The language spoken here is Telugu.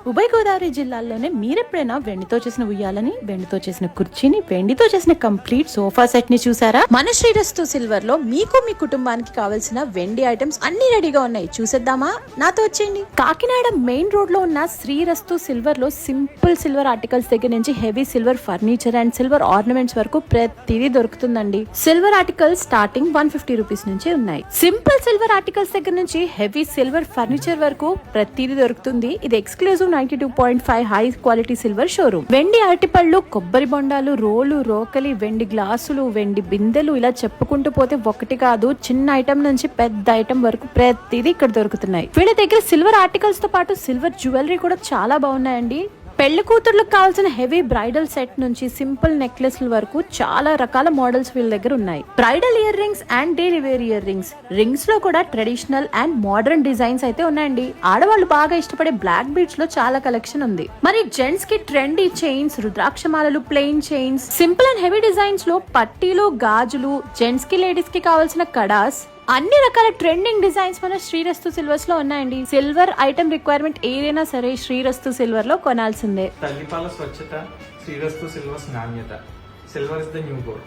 ఉభయ గోదావరి జిల్లాల్లోనే మీరెప్పుడైనా వెండితో చేసిన ఉయ్యాలని, వెండితో చేసిన కుర్చీని, వెండితో చేసిన కంప్లీట్ సోఫా సెట్ ని చూసారా? మన శ్రీరస్తు సిల్వర్ లో మీకు మీ కుటుంబానికి కావాల్సిన వెండి ఐటమ్స్ అన్ని రెడీగా ఉన్నాయి. చూసేద్దామా? నాతో వచ్చేయండి. కాకినాడ మెయిన్ రోడ్ లో ఉన్న శ్రీరస్తు సిల్వర్ లో సింపుల్ సిల్వర్ ఆర్టికల్స్ దగ్గర నుంచి heavy silver furniture and silver ornaments వరకు ప్రతిదీ దొరుకుతుందండి. సిల్వర్ ఆర్టికల్స్ స్టార్టింగ్ 150 రూపీస్ నుంచి ఉన్నాయి. సింపుల్ సిల్వర్ ఆర్టికల్స్ దగ్గర నుంచి హెవీ సిల్వర్ ఫర్నిచర్ వరకు ప్రతిదీ దొరుకుతుంది. ఇది exclusive 92.5 high quality silver showroom. వెండి అరటిపళ్ళు, కొబ్బరి బొండాలు, రోలు, రోకలి, వెండి గ్లాసులు, వెండి బిందెలు, ఇలా చెప్పుకుంటూ పోతే ఒకటి కాదు, చిన్న ఐటమ్ నుంచి పెద్ద ఐటమ్ వరకు ప్రతిదీ ఇక్కడ దొరుకుతున్నాయి. వీళ్ళ దగ్గర సిల్వర్ ఆర్టికల్స్ తో పాటు సిల్వర్ జ్యువెలరీ కూడా చాలా బాగున్నాయండి. పెళ్లి కూతుర్లకు కావాల్సిన హెవీ బ్రైడల్ సెట్ నుంచి సింపుల్ నెక్లెస్ల వరకు చాలా రకాల మోడల్స్ వీళ్ళ దగ్గర ఉన్నాయి. Bridal earrings and daily wear earrings లో కూడా ట్రెడిషనల్ అండ్ మోడర్న్ డిజైన్స్ అయితే ఉన్నాయండి. ఆడవాళ్ళు బాగా ఇష్టపడే బ్లాక్ బీడ్స్ లో చాలా కలెక్షన్ ఉంది. మరి జెంట్స్ కి ట్రెండీ చైన్స్, రుద్రాక్షమాలలు, plain chains, simple and heavy designs లో పట్టీలు, గాజులు, జెంట్స్ కి లేడీస్ కి కావాల్సిన కడాస్, అన్ని రకాల ట్రెండింగ్ డిజైన్స్ మన శ్రీరస్తు సిల్వర్స్ లో ఉన్నాయండి. సిల్వర్ ఐటమ్ రిక్వైర్మెంట్ ఏదైనా సరే శ్రీరస్తు సిల్వర్ లో కొనాల్సిందే. తల్లిపాల స్వచ్ఛత, శ్రీరస్తు సిల్వర్స్ నాణ్యత. Silver is the new gold.